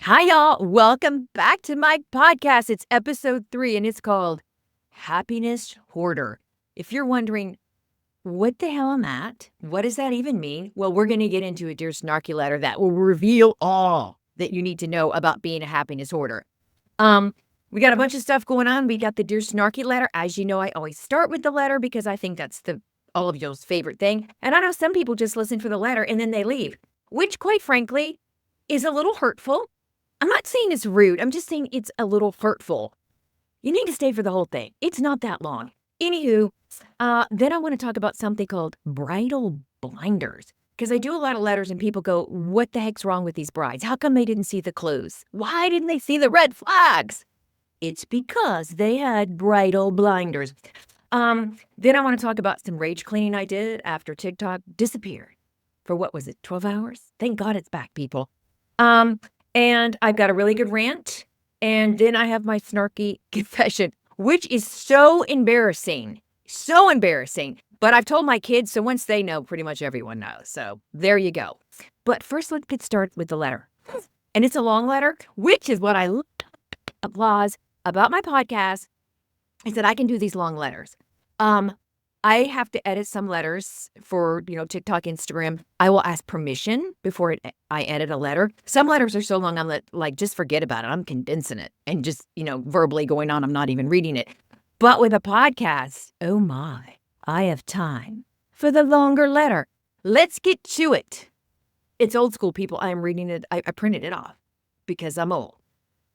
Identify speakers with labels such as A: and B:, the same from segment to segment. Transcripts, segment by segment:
A: Hi, y'all. Welcome back to my podcast. It's episode 3, and it's called Happiness Hoarder. If you're wondering, what the hell am that? What does that even mean? Well, we're going to get into a Dear Snarky letter that will reveal all that you need to know about being a happiness hoarder. We got a bunch of stuff going on. We got the Dear Snarky letter. As you know, I always start with the letter because I think that's all of y'all's favorite thing. And I know some people just listen for the letter and then they leave, which, quite frankly, is a little hurtful. I'm not saying it's rude. I'm just saying it's a little hurtful. You need to stay for the whole thing. It's not that long. Anywho, then I want to talk about something called Bridal Blinders. Because I do a lot of letters and people go, what the heck's wrong with these brides? How come they didn't see the clues? Why didn't they see the red flags? It's because they had bridal blinders. Then I want to talk about some rage cleaning I did after TikTok disappeared for what was it, 12 hours? Thank God it's back, people. And I've got a really good rant. And then I have my snarky confession, which is so embarrassing. So embarrassing. But I've told my kids, so once they know, pretty much everyone knows. So there you go. But first, let's get started with the letter. And it's a long letter, which is what I applause about my podcast, is that I can do these long letters. I have to edit some letters for, TikTok, Instagram. I will ask permission before I edit a letter. Some letters are so long, I'm like, just forget about it. I'm condensing it and just, verbally going on. I'm not even reading it. But with a podcast, oh my, I have time for the longer letter. Let's get to it. It's old school, people. I am reading it. I printed it off because I'm old.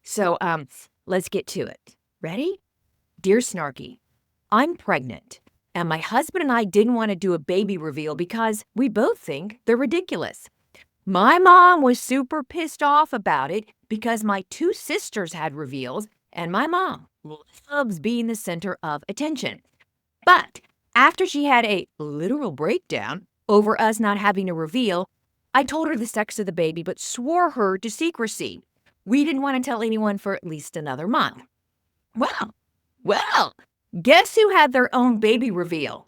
A: So let's get to it. Ready? Dear Snarky, I'm pregnant. And my husband and I didn't want to do a baby reveal because we both think they're ridiculous. My mom was super pissed off about it because my 2 sisters had reveals, and my mom loves being the center of attention. But after she had a literal breakdown over us not having a reveal, I told her the sex of the baby but swore her to secrecy. We didn't want to tell anyone for at least another month. Well, guess who had their own baby reveal?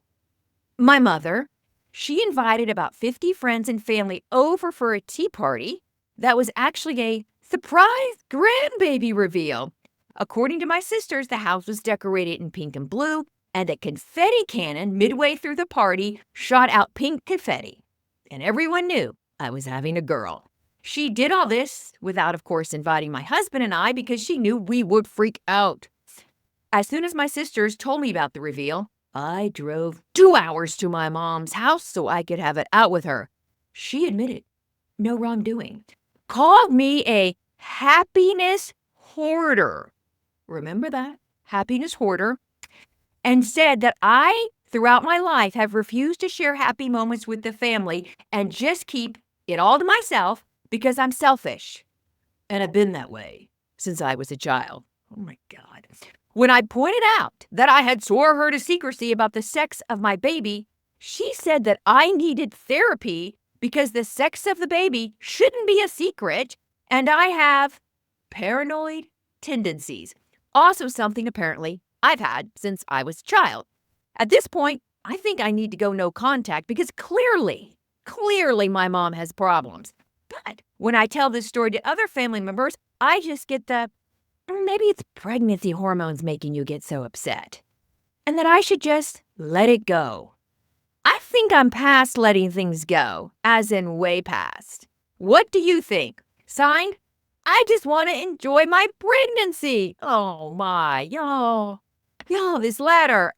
A: My mother. She invited about 50 friends and family over for a tea party that was actually a surprise grandbaby reveal. According to my sisters, the house was decorated in pink and blue, and a confetti cannon midway through the party shot out pink confetti. And everyone knew I was having a girl. She did all this without, of course, inviting my husband and I because she knew we would freak out. As soon as my sisters told me about the reveal, I drove 2 hours to my mom's house so I could have it out with her. She admitted no wrongdoing, called me a happiness hoarder. Remember that? Happiness hoarder. And said that I, throughout my life, have refused to share happy moments with the family and just keep it all to myself because I'm selfish. And I've been that way since I was a child. Oh my God. When I pointed out that I had swore her to secrecy about the sex of my baby, she said that I needed therapy because the sex of the baby shouldn't be a secret, and I have paranoid tendencies. Also something apparently I've had since I was a child. At this point, I think I need to go no contact because clearly my mom has problems. But when I tell this story to other family members, I just get the, maybe it's pregnancy hormones making you get so upset. And that I should just let it go. I think I'm past letting things go, as in way past. What do you think? Signed, I just want to enjoy my pregnancy. Oh my, y'all, this letter.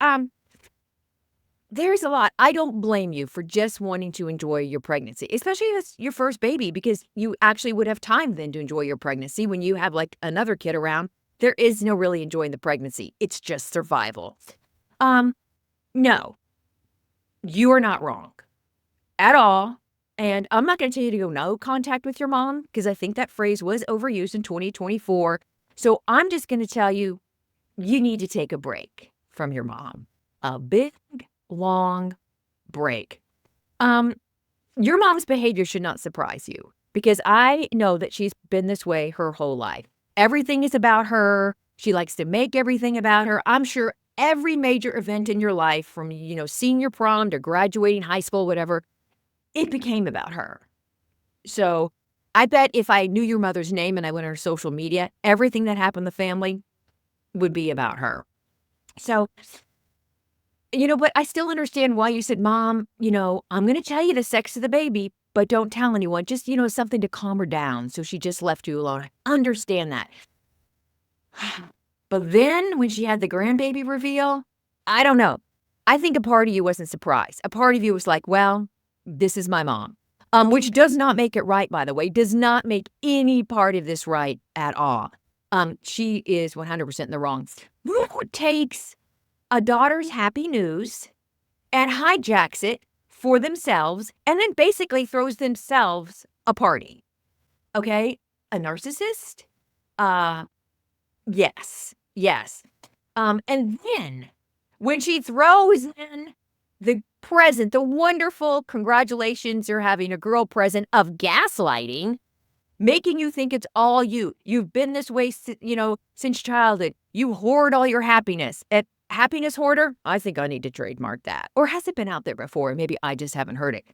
A: There's a lot. I don't blame you for just wanting to enjoy your pregnancy, especially if it's your first baby, because you actually would have time then to enjoy your pregnancy when you have like another kid around. There is no really enjoying the pregnancy. It's just survival. No, you are not wrong at all. And I'm not going to tell you to go no contact with your mom because I think that phrase was overused in 2024. So I'm just going to tell you, you need to take a break from your mom. A big, long break. Your mom's behavior should not surprise you because I know that she's been this way her whole life. Everything is about her. She likes to make everything about her. I'm sure every major event in your life from, senior prom to graduating high school, whatever, it became about her. So I bet if I knew your mother's name and I went on her social media, everything that happened in the family would be about her. So, but I still understand why you said, Mom, I'm going to tell you the sex of the baby, but don't tell anyone. Just, something to calm her down. So she just left you alone. I understand that. But then when she had the grandbaby reveal, I don't know. I think a part of you wasn't surprised. A part of you was like, well, this is my mom. Which does not make it right, by the way, does not make any part of this right at all. She is 100% in the wrong. Who takes a daughter's happy news and hijacks it for themselves and then basically throws themselves a party? Okay? A narcissist? Yes. And then when she throws in the present, the wonderful congratulations, you're having a girl present of gaslighting, making you think it's all you. You've been this way, since childhood. You hoard all your happiness. At happiness hoarder, I think I need to trademark that. Or has it been out there before? Maybe I just haven't heard it.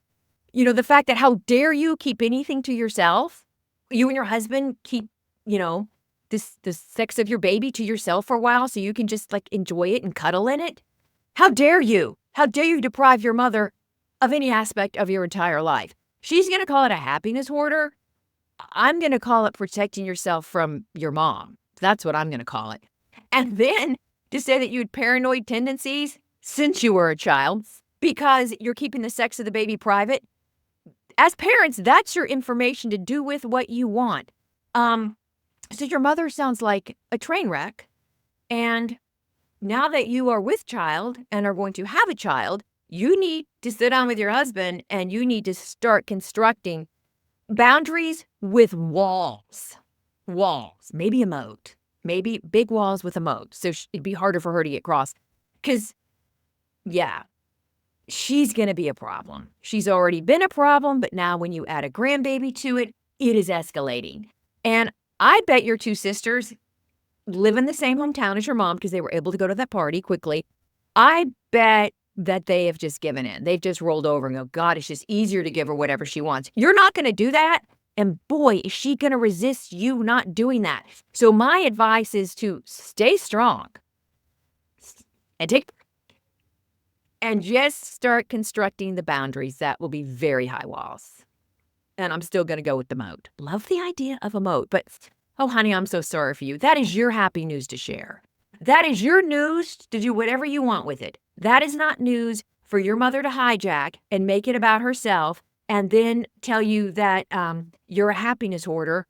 A: The fact that how dare you keep anything to yourself? You and your husband keep, the sex of your baby to yourself for a while so you can just enjoy it and cuddle in it? How dare you? How dare you deprive your mother of any aspect of your entire life? She's going to call it a happiness hoarder. I'm going to call it protecting yourself from your mom. That's what I'm going to call it. And then to say that you had paranoid tendencies since you were a child because you're keeping the sex of the baby private. As parents, that's your information to do with what you want. So your mother sounds like a train wreck. And now that you are with child and are going to have a child, you need to sit down with your husband and you need to start constructing boundaries with walls. Walls, maybe a moat, maybe big walls with a moat. So it'd be harder for her to get across. Because, yeah, she's going to be a problem. She's already been a problem, but now when you add a grandbaby to it, it is escalating. And I bet your two sisters live in the same hometown as your mom because they were able to go to that party quickly. I bet that they have just given in. They've just rolled over and go, God, it's just easier to give her whatever she wants. You're not going to do that. And boy, is she going to resist you not doing that. So my advice is to stay strong and just start constructing the boundaries that will be very high walls. And I'm still going to go with the moat. Love the idea of a moat, but oh, honey, I'm so sorry for you. That is your happy news to share. That is your news to do whatever you want with it. That is not news for your mother to hijack and make it about herself and then tell you that you're a happiness hoarder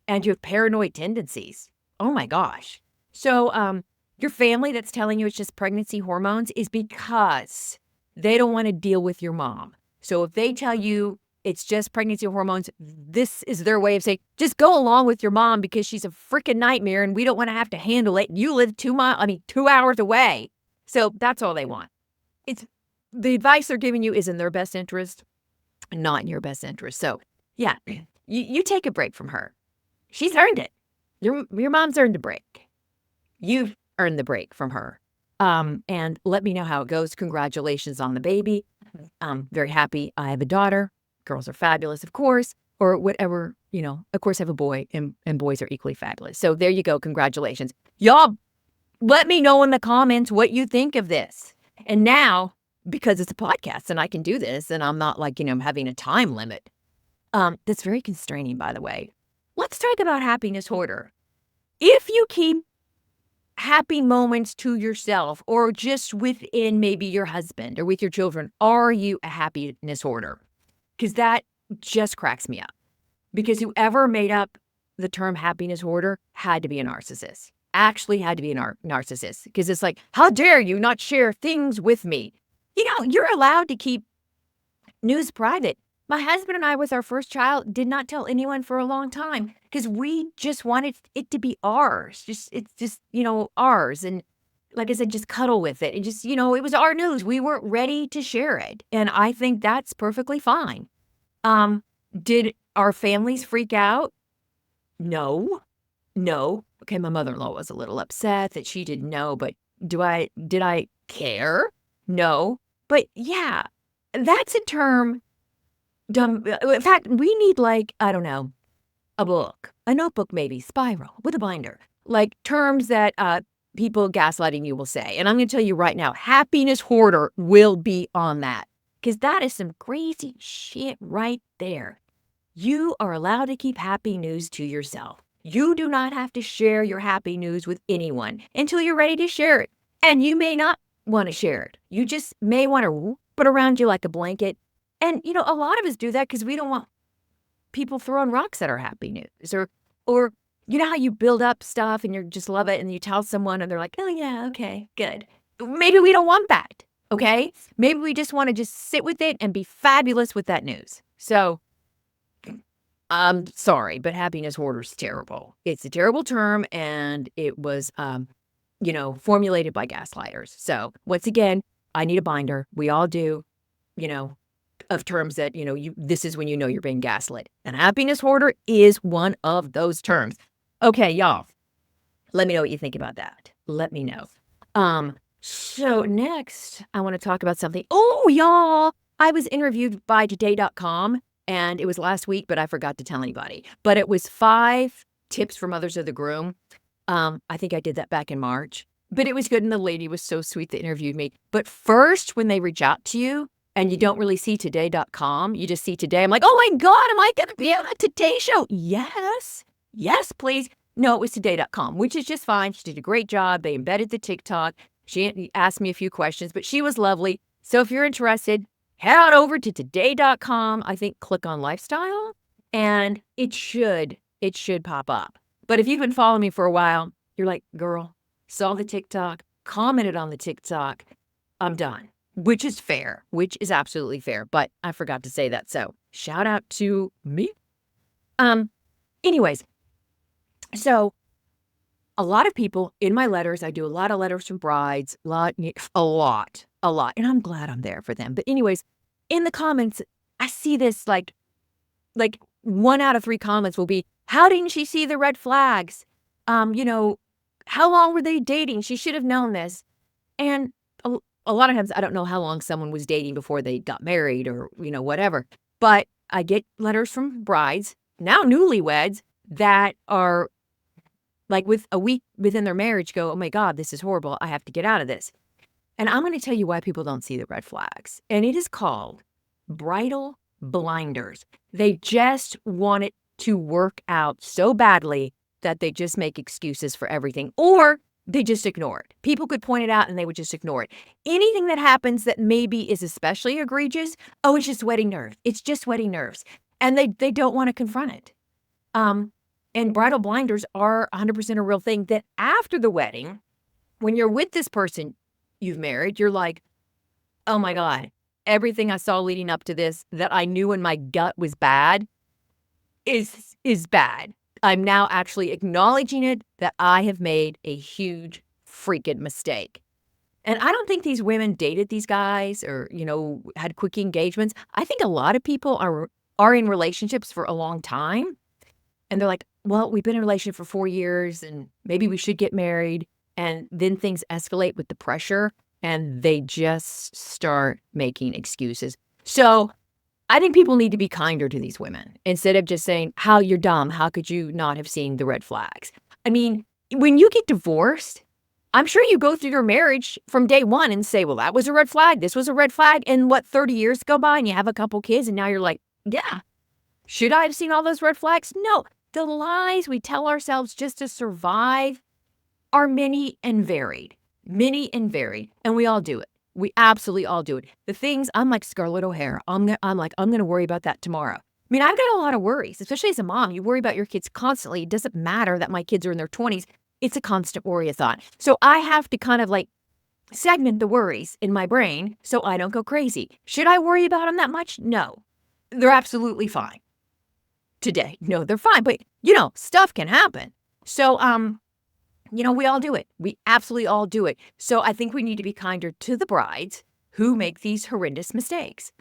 A: and you have paranoid tendencies. Oh my gosh. So your family that's telling you it's just pregnancy hormones is because they don't want to deal with your mom. So if they tell you it's just pregnancy hormones, this is their way of saying, just go along with your mom because she's a freaking nightmare and we don't want to have to handle it. You live 2 hours away. So that's all they want. It's the advice they're giving you is in their best interest, not in your best interest. So yeah, you take a break from her. She's earned it. Your mom's earned a break. You've earned the break from her. And let me know how it goes. Congratulations on the baby. I'm very happy. I have a daughter. Girls are fabulous, of course, or whatever, of course I have a boy and boys are equally fabulous. So there you go. Congratulations. Y'all, let me know in the comments what you think of this. And now, because it's a podcast and I can do this and I'm not I'm having a time limit. That's very constraining, by the way. Let's talk about happiness hoarder. If you keep happy moments to yourself or just within maybe your husband or with your children, are you a happiness hoarder? Because that just cracks me up. Because whoever made up the term happiness hoarder had to be a narcissist. Actually had to be a narcissist. Because it's like, how dare you not share things with me? You're allowed to keep news private. My husband and I, with our first child, did not tell anyone for a long time. Because we just wanted it to be ours. It's just, ours. And like I said, just cuddle with it. And just, it was our news. We weren't ready to share it. And I think that's perfectly fine. Did our families freak out? No. Okay, my mother-in-law was a little upset that she didn't know, but did I care? No. But yeah, that's a term dumb. In fact, we need I don't know, a book, a notebook maybe, spiral, with a binder. Like terms that people gaslighting you will say. And I'm going to tell you right now, Happiness Hoarder will be on that. Because that is some crazy shit right there. You are allowed to keep happy news to yourself. You do not have to share your happy news with anyone until you're ready to share it. And you may not want to share it. You just may want to put around you like a blanket. And, a lot of us do that because we don't want people throwing rocks at our happy news. Or you know how you build up stuff and you just love it and you tell someone and they're like, oh, yeah, okay, good. Maybe we don't want that, okay? Maybe we just want to just sit with it and be fabulous with that news. So I'm sorry, but happiness hoarder is terrible. It's a terrible term, and it was, formulated by gaslighters. So once again, I need a binder. We all do, of terms that, this is when you know you're being gaslit. And happiness hoarder is one of those terms. Okay, y'all, let me know what you think about that. Let me know. So next, I want to talk about something. Oh, y'all, I was interviewed by today.com. And it was last week, but I forgot to tell anybody. But it was 5 tips for mothers of the groom. I think I did that back in March. But it was good, and the lady was so sweet that interviewed me. But first, when they reach out to you, and you don't really see today.com, you just see Today. I'm like, oh my God, am I going to be on a Today show? Yes. Yes, please. No, it was today.com, which is just fine. She did a great job. They embedded the TikTok. She asked me a few questions, but she was lovely. So if you're interested, head on over to today.com. I think click on lifestyle and it should pop up. But if you've been following me for a while, you're like, girl, saw the TikTok, commented on the TikTok. I'm done, which is fair, which is absolutely fair. But I forgot to say that. So shout out to me. Anyways, so a lot of people in my letters, I do a lot of letters from brides, a lot. And I'm glad I'm there for them. But anyways, in the comments, I see this like 1 out of 3 comments will be, how didn't she see the red flags? How long were they dating? She should have known this. And a lot of times I don't know how long someone was dating before they got married or, whatever. But I get letters from brides, now newlyweds, that are like with a week within their marriage go, oh my God, this is horrible. I have to get out of this. And I'm going to tell you why people don't see the red flags. And it is called Bridal Blinders. They just want it to work out so badly that they just make excuses for everything, or they just ignore it. People could point it out and they would just ignore it. Anything that happens that maybe is especially egregious, oh, it's just whetting nerves. It's just whetting nerves. And they don't want to confront it. And bridal blinders are 100% a real thing, that after the wedding, when you're with this person you've married, you're like, oh my God, everything I saw leading up to this that I knew in my gut was bad is bad. I'm now actually acknowledging it, that I have made a huge freaking mistake. And I don't think these women dated these guys or, had quick engagements. I think a lot of people are in relationships for a long time. And they're like, well, we've been in a relationship for 4 years and maybe we should get married. And then things escalate with the pressure and they just start making excuses. So I think people need to be kinder to these women instead of just saying, how you're dumb. How could you not have seen the red flags? I mean, when you get divorced, I'm sure you go through your marriage from day one and say, well, that was a red flag. This was a red flag. And 30 years go by and you have a couple kids and now you're like, yeah, should I have seen all those red flags? No. The lies we tell ourselves just to survive are many and varied. And we all do it. We absolutely all do it. The things, I'm like Scarlett O'Hara. I'm going to worry about that tomorrow. I mean, I've got a lot of worries, especially as a mom. You worry about your kids constantly. It doesn't matter that my kids are in their 20s. It's a constant worry-a-thon. So I have to kind of segment the worries in my brain so I don't go crazy. Should I worry about them that much? No. They're absolutely fine. Today, no, they're fine. But, stuff can happen. So, we all do it. We absolutely all do it. So I think we need to be kinder to the brides who make these horrendous mistakes.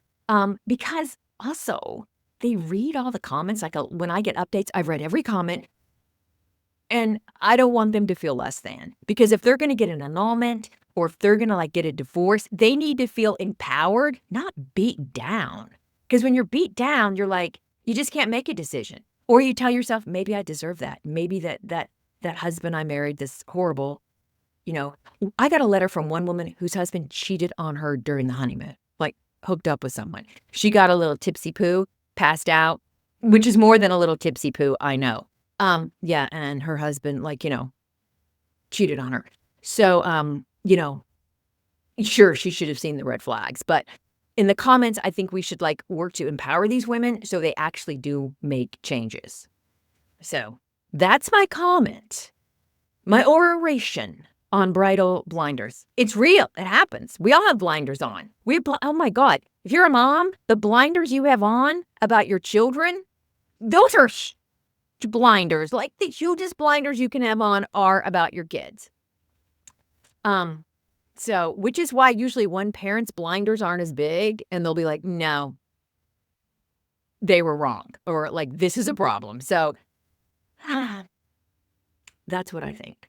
A: Because also they read all the comments. When I get updates, I've read every comment and I don't want them to feel less than, because if they're going to get an annulment or if they're going to get a divorce, they need to feel empowered, not beat down. Because when you're beat down, you're like, you just can't make a decision. Or you tell yourself, maybe I deserve that. Maybe that husband I married, this horrible, I got a letter from one woman whose husband cheated on her during the honeymoon, like hooked up with someone. She got a little tipsy poo, passed out, which is more than a little tipsy poo, I know. Yeah, and her husband, cheated on her. So, sure, she should have seen the red flags. But in the comments, I think we should work to empower these women so they actually do make changes. So that's my comment, my oration on Bridal Blinders. It's real. It happens. We all have blinders on. Oh my God. If you're a mom, the blinders you have on about your children, those are blinders. Like the hugest blinders you can have on are about your kids. So, which is why usually one parent's blinders aren't as big and they'll be like, no, they were wrong. Or this is a problem. So that's what I think.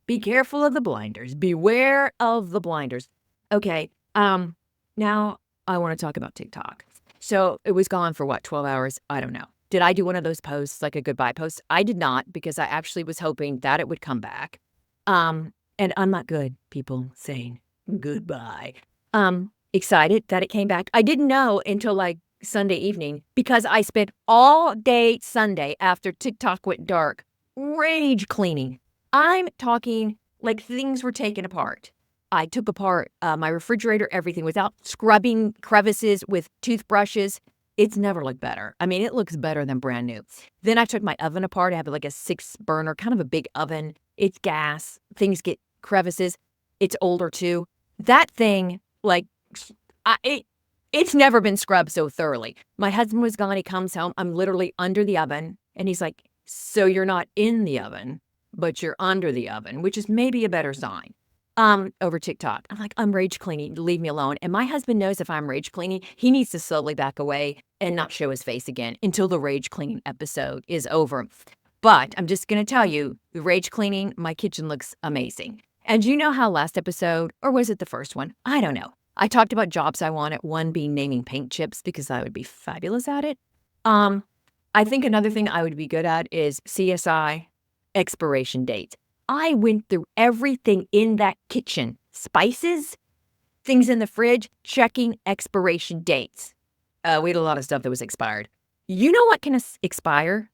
A: Be careful of the blinders. Beware of the blinders. Okay. Now I want to talk about TikTok. So it was gone for 12 hours? I don't know. Did I do one of those posts, like a goodbye post? I did not, because I actually was hoping that it would come back. And I'm not good, people saying goodbye. Excited that it came back. I didn't know until Sunday evening, because I spent all day Sunday after TikTok went dark rage cleaning. I'm talking things were taken apart. I took apart my refrigerator, everything, without scrubbing crevices with toothbrushes. It's never looked better. I mean, it looks better than brand new. Then I took my oven apart. I have a 6-burner, kind of a big oven. It's gas. Things get crevices. It's older too. That thing, it's never been scrubbed so thoroughly. My husband was gone. He comes home. I'm literally under the oven. And he's like, so you're not in the oven, but you're under the oven, which is maybe a better sign. Over TikTok. I'm like, I'm rage cleaning. Leave me alone. And my husband knows if I'm rage cleaning, he needs to slowly back away and not show his face again until the rage cleaning episode is over. But I'm just going to tell you, the rage cleaning, my kitchen looks amazing. And you know how last episode, or was it the first one? I don't know. I talked about jobs I wanted, one being naming paint chips because I would be fabulous at it. I think another thing I would be good at is CSI expiration dates. I went through everything in that kitchen, spices, things in the fridge, checking expiration dates. We had a lot of stuff that was expired. You know what can expire?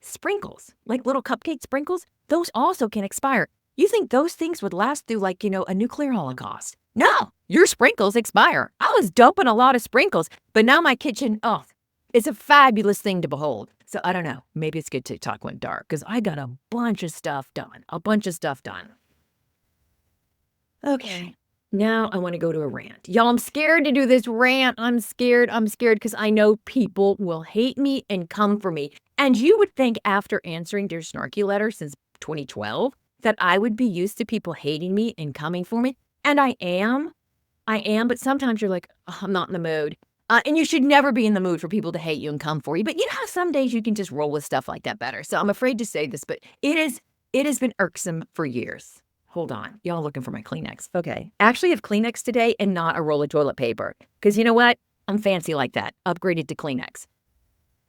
A: Sprinkles, like little cupcake sprinkles. Those also can expire. You think those things would last through a nuclear holocaust? No, your sprinkles expire. I was dumping a lot of sprinkles, but now my kitchen, it's a fabulous thing to behold. So I don't know. Maybe it's good TikTok went dark because I got a bunch of stuff done. Okay. Now I want to go to a rant. Y'all, I'm scared to do this rant. I'm scared because I know people will hate me and come for me. And you would think after answering Dear Snarky letter since 2012 that I would be used to people hating me and coming for me. And I am, but sometimes you're like, I'm not in the mood. And you should never be in the mood for people to hate you and come for you. But you know how some days you can just roll with stuff like that better. So I'm afraid to say this, but it has been irksome for years. Hold on. Y'all looking for my Kleenex. Okay. Actually, I have Kleenex today and not a roll of toilet paper. Because you know what? I'm fancy like that. Upgraded to Kleenex.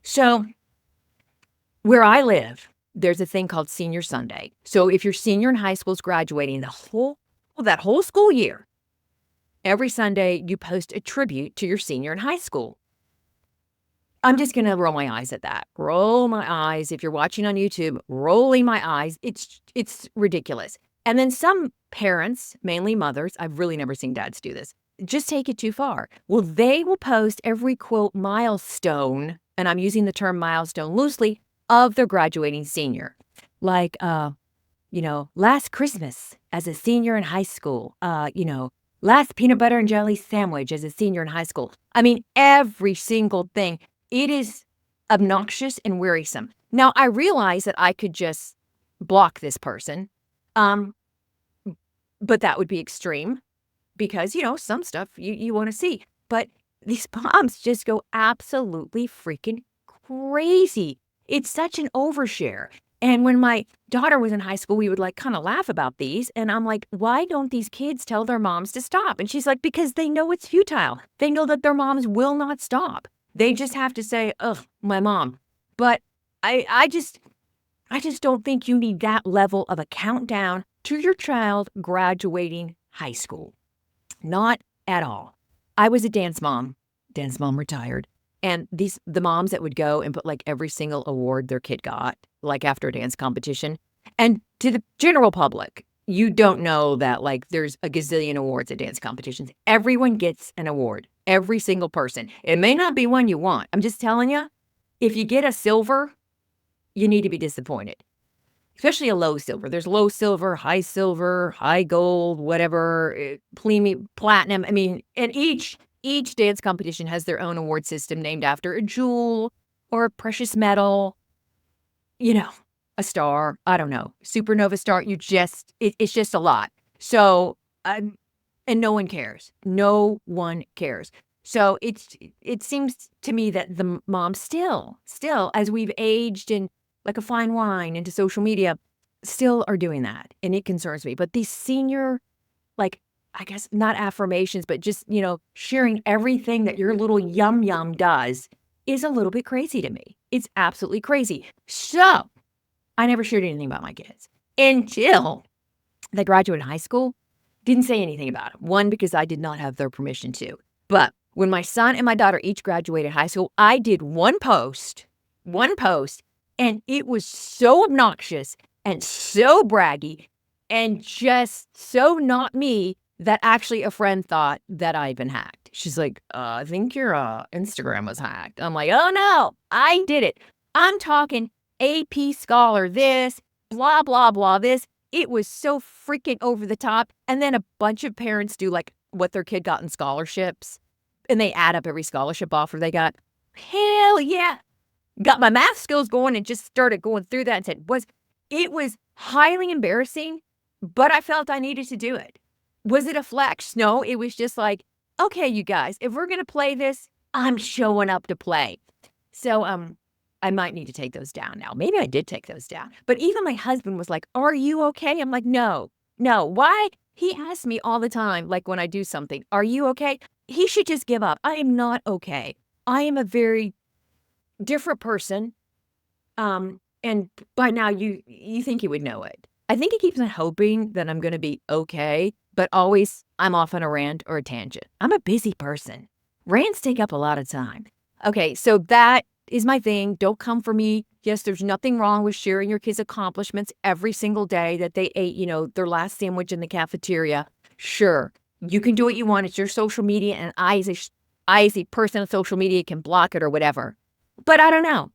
A: So where I live, there's a thing called Senior Sunday. So if your senior in high school is graduating that whole school year, every Sunday, you post a tribute to your senior in high school. I'm just going to roll my eyes at that. Roll my eyes. If you're watching on YouTube, rolling my eyes. It's ridiculous. And then some parents, mainly mothers, I've really never seen dads do this, just take it too far. Well, they will post every, quote, milestone, and I'm using the term milestone loosely, of their graduating senior. Like, last Christmas as a senior in high school, last peanut butter and jelly sandwich as a senior in high school. I mean, every single thing. It is obnoxious and wearisome. Now, I realize that I could just block this person, but that would be extreme because, some stuff you want to see. But these moms just go absolutely freaking crazy. It's such an overshare. And when my daughter was in high school, we would kind of laugh about these. And I'm like, why don't these kids tell their moms to stop? And she's like, because they know it's futile. They know that their moms will not stop. They just have to say, ugh, my mom. But I just don't think you need that level of a countdown to your child graduating high school. Not at all. I was a dance mom. Dance mom retired. And the moms that would go and put like every single award their kid got, like after a dance competition. And to the general public, you don't know that like there's a gazillion awards at dance competitions. Everyone gets an award. Every single person. It may not be one you want. I'm just telling you, if you get a silver, you need to be disappointed. Especially a low silver. There's low silver, high gold, whatever, platinum. I mean, and each dance competition has their own award system named after a jewel or a precious metal, a star. I don't know. Supernova star. It's just a lot. So, and no one cares. No one cares. So it seems to me that the moms still, as we've aged and like a fine wine into social media, still are doing that. And it concerns me. But these senior, like, I guess not affirmations, but just, sharing everything that your little yum does is a little bit crazy to me. It's absolutely crazy. So I never shared anything about my kids until they graduated high school. Didn't say anything about it. One, because I did not have their permission to. But when my son and my daughter each graduated high school, I did one post, and it was so obnoxious and so braggy and just so not me that actually a friend thought that I'd been hacked. She's like, I think your Instagram was hacked. I'm like, oh no, I did it. I'm talking AP Scholar this, blah, blah, blah, this. It was so freaking over the top. And then a bunch of parents do like what their kid got in scholarships. And they add up every scholarship offer they got. Hell yeah. Got my math skills going and just started going through that and said, it was highly embarrassing, but I felt I needed to do it. Was it a flex? No, it was just like, okay, you guys, if we're going to play this, I'm showing up to play. So, I might need to take those down now. Maybe I did take those down. But even my husband was like, are you okay? I'm like, no. Why? He asks me all the time, like when I do something, are you okay? He should just give up. I am not okay. I am a very different person. And by now you think you would know it. I think he keeps on hoping that I'm going to be okay, but always I'm off on a rant or a tangent. I'm a busy person. Rants take up a lot of time. Okay, so that is my thing. Don't come for me. Yes, there's nothing wrong with sharing your kids' accomplishments every single day that they ate, their last sandwich in the cafeteria. Sure, you can do what you want. It's your social media, and I as a person on social media can block it or whatever. But I don't know.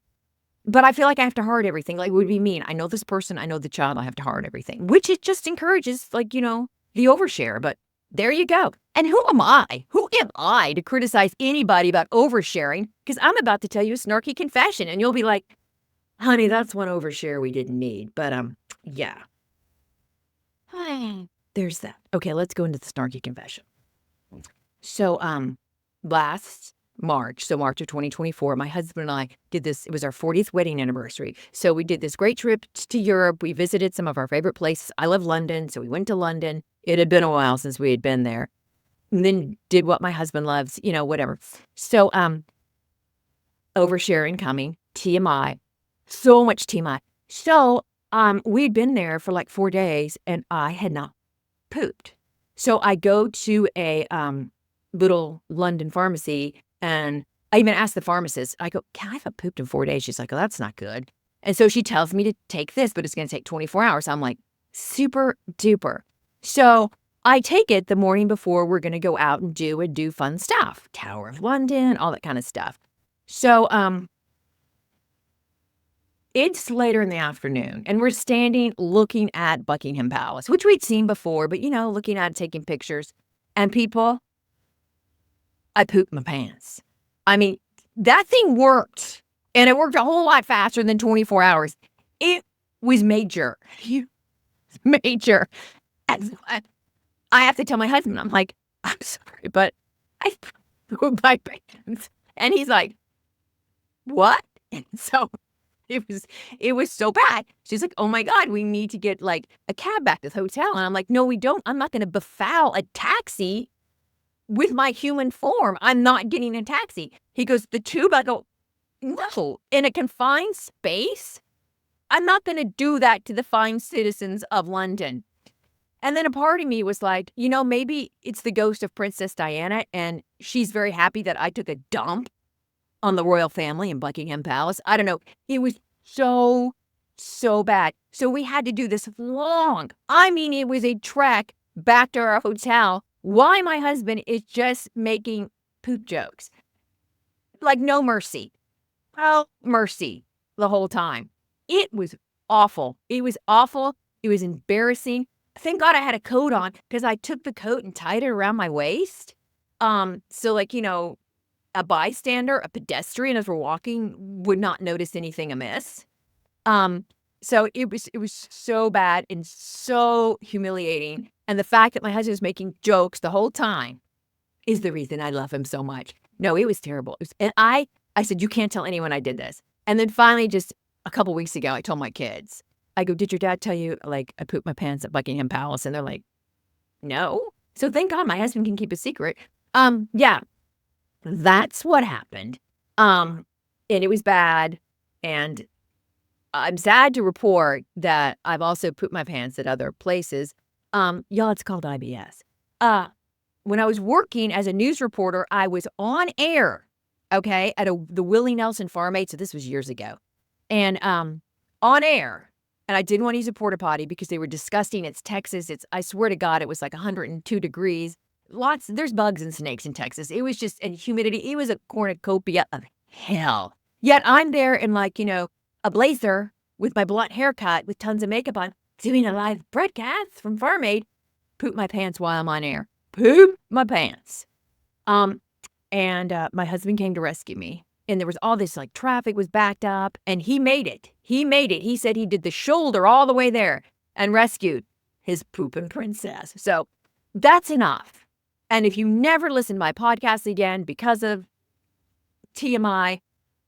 A: But I feel like I have to heart everything. Like, it would be mean. I know this person. I know the child. I have to heart everything, which it just encourages, like, the overshare. But there you go. And who am I? Who am I to criticize anybody about oversharing? Because I'm about to tell you a snarky confession, and you'll be like, honey, that's one overshare we didn't need. But, yeah. There's that. Okay, let's go into the snarky confession. So, last March, so March of 2024, my husband and I did this. It was our 40th wedding anniversary. So we did this great trip to Europe. We visited some of our favorite places. I love London, so we went to London. It had been a while since we had been there. And then did what my husband loves, whatever. So, oversharing coming, TMI, so much TMI. So, we'd been there for like 4 days and I had not pooped. So I go to a, little London pharmacy, and I even asked the pharmacist, I go, can I have pooped in 4 days? She's like, oh, that's not good. And so she tells me to take this, but it's going to take 24 hours. I'm like, super duper. So I take it the morning before we're going to go out and do fun stuff. Tower of London, all that kind of stuff. So, it's later in the afternoon, and we're standing looking at Buckingham Palace, which we'd seen before, but, looking at it, taking pictures. And people, I pooped my pants. I mean, that thing worked, and it worked a whole lot faster than 24 hours. It was major. Major. And I have to tell my husband, I'm like, I'm sorry, but I pooped my pants. And he's like, what? And so it was so bad. She's like, oh my God, we need to get like a cab back to the hotel. And I'm like, no, we don't. I'm not going to befoul a taxi with my human form. I'm not getting a taxi. He goes, the tube. I go, No, in a confined space? I'm not going to do that to the fine citizens of London. And then a part of me was like, maybe it's the ghost of Princess Diana, and she's very happy that I took a dump on the royal family in Buckingham Palace. I don't know. It was so, so bad. So we had to do this long. I mean, it was a trek back to our hotel. Why my husband is just making poop jokes. Like no mercy. Oh, mercy the whole time. It was awful. It was awful. It was embarrassing. Thank God I had a coat on because I took the coat and tied it around my waist. So like, a bystander, a pedestrian as we're walking would not notice anything amiss. So it was so bad and so humiliating. And the fact that my husband was making jokes the whole time is the reason I love him so much. No, it was terrible. And I said, you can't tell anyone I did this. And then finally, just a couple weeks ago, I told my kids, I go, did your dad tell you, like, I pooped my pants at Buckingham Palace? And they're like, no. So thank God my husband can keep a secret. Yeah, that's what happened. And it was bad. And I'm sad to report that I've also pooped my pants at other places. Y'all, it's called IBS. When I was working as a news reporter, I was on air, okay, at the Willie Nelson Farm Aid. So this was years ago. And on air, and I didn't want to use a porta potty because they were disgusting. It's Texas. I swear to God, it was like 102 degrees. There's bugs and snakes in Texas. It was just, and humidity. It was a cornucopia of hell. Yet I'm there in like, a blazer with my blunt haircut with tons of makeup on, doing a live broadcast from Farm Aid. Poop my pants while I'm on air. Poop my pants. And my husband came to rescue me. And there was all this, like, traffic was backed up. And he made it. He said he did the shoulder all the way there and rescued his pooping princess. So that's enough. And if you never listen to my podcast again because of TMI,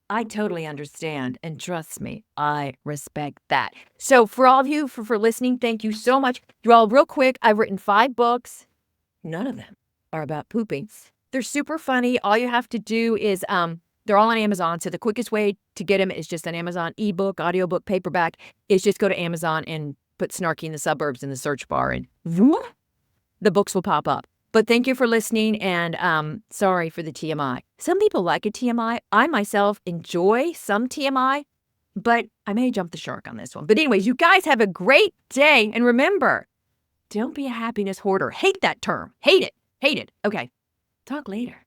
A: I totally understand. And trust me, I respect that. So for all of you for listening, thank you so much. You all, real quick, I've written 5 books. None of them are about pooping. They're super funny. All you have to do is, they're all on Amazon. So the quickest way to get them is just an Amazon ebook, audiobook, paperback, is just go to Amazon and put Snarky in the Suburbs in the search bar and the books will pop up. But thank you for listening, and sorry for the TMI. Some people like a TMI. I myself enjoy some TMI, but I may jump the shark on this one. But anyways, you guys have a great day. And remember, don't be a happiness hoarder. Hate that term. Hate it. Okay. Talk later.